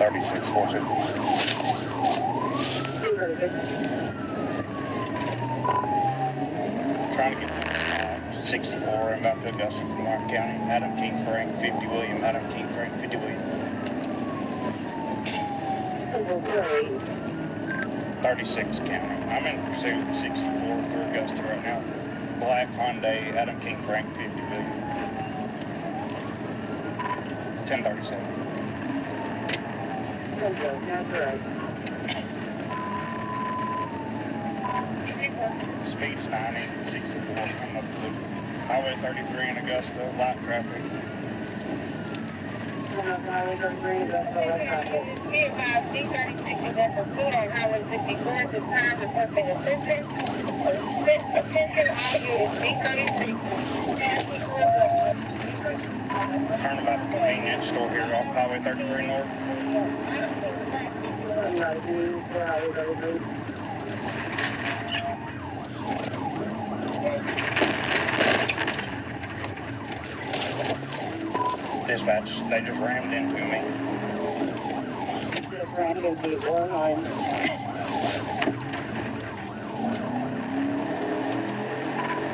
1036, 450. Trying to get 64 and about to Augusta from Martin County. Adam King Frank, 50 William. Adam King Frank, 50 William. 36 County. I'm in pursuit 64 through Augusta right now. Black Hyundai, Adam King Frank, 50 William. 1037. Speed's 90, 64. I'm up to Highway 33 in Augusta, light traffic. Highway 33 in Augusta, light traffic. D36 is at the foot on Highway 64 at this time, requesting assistance. Attention all units, D36. Turnabout convenience store here off Highway 33 North. Dispatch, they just rammed into me. Just rammed into the four lines.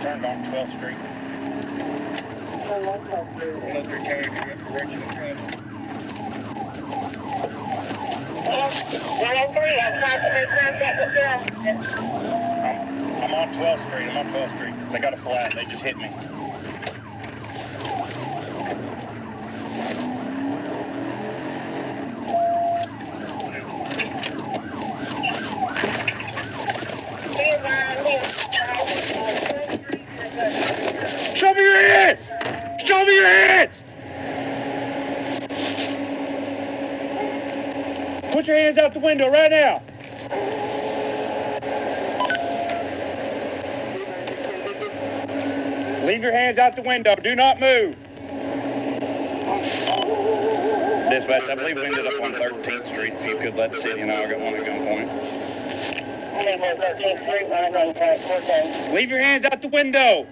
Turned on 12th Street. I'm on 12th Street. I'm on 12th Street. They got a flat. They just hit me. Show me your hands! Show me your hands! Put your hands out the window right now. Leave your hands out the window. Do not move. Dispatch, I believe we ended up on 13th Street. If you could let the city know, I got one at gunpoint. Leave your hands out the window.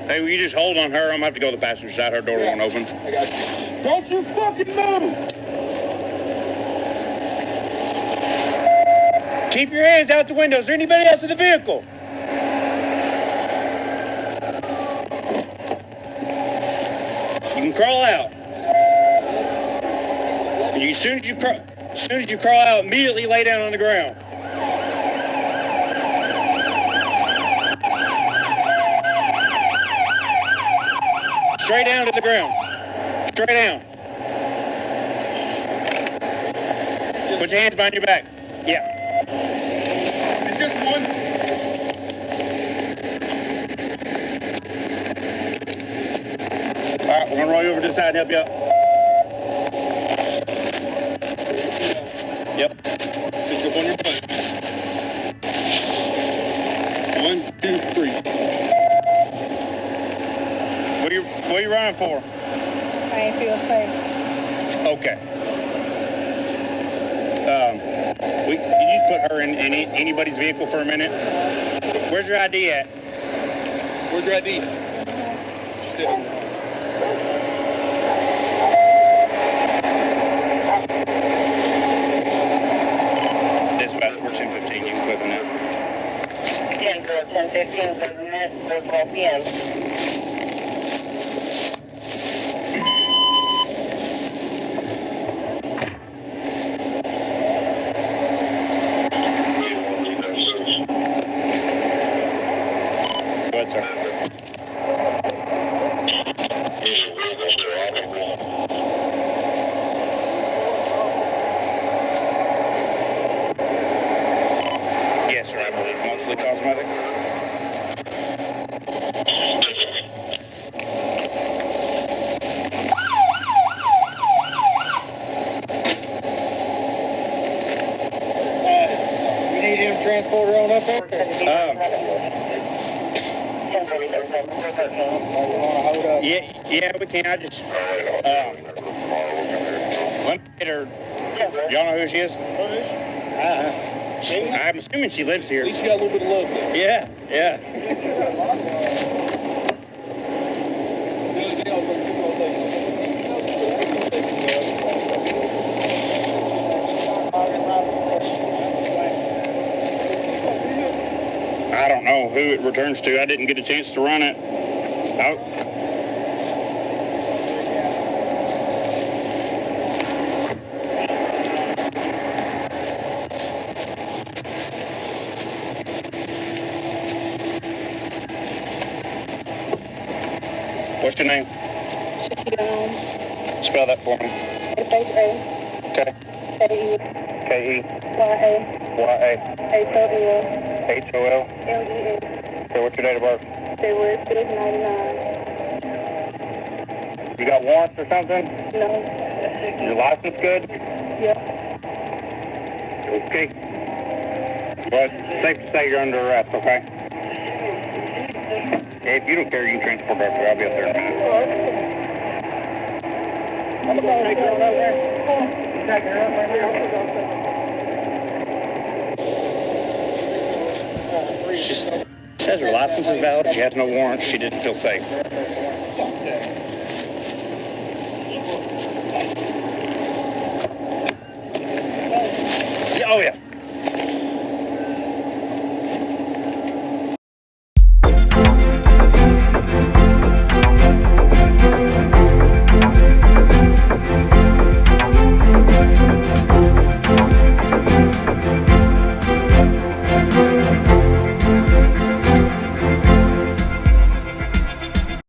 Hey, will you just hold on her? I'm going to have to go to the passenger side. Her door won't open. I got you. Don't you fucking move! Keep your hands out the window. Is there anybody else in the vehicle? You can crawl out. And as soon as you crawl out, immediately lay down on the ground. Straight down to the ground. Straight down. Put your hands behind your back. Yeah. It's just one. All right, we're going to roll you over to the side and help you out. Yep. Sit up on your butt. 1, 2, 3. What are you running for? I feel safe. Okay. Can you just put her in anybody's vehicle for a minute? Where's your ID at? Where's your ID? She said. Dispatch 1415, you can click on that. 10:15, 7 minutes, 4:12 p.m. Go ahead, sir. Yes, sir, I believe mostly cosmetic. recorder on up there? Yeah, we can. I just, let me get her. Y'all know who she is? I'm assuming she lives here. At least you got a little bit of love there. Yeah. I don't know who it returns to. I didn't get a chance to run it. Oh. What's your name? Spell that for me. S-H-A. Okay. K-E. K-E. Y-A. Y-A. H-O-L. H-O-L. L-E-S. Okay, what's your date of birth? February 6th, 99. You got warrants or something? No. Your license good? Yep. Okay. Well, it's safe to say you're under arrest, okay? If you don't care, you can transport her up there. I'll be up there in a minute. I'm going to go over there. She says her license is valid. She has no warrants. She didn't feel safe.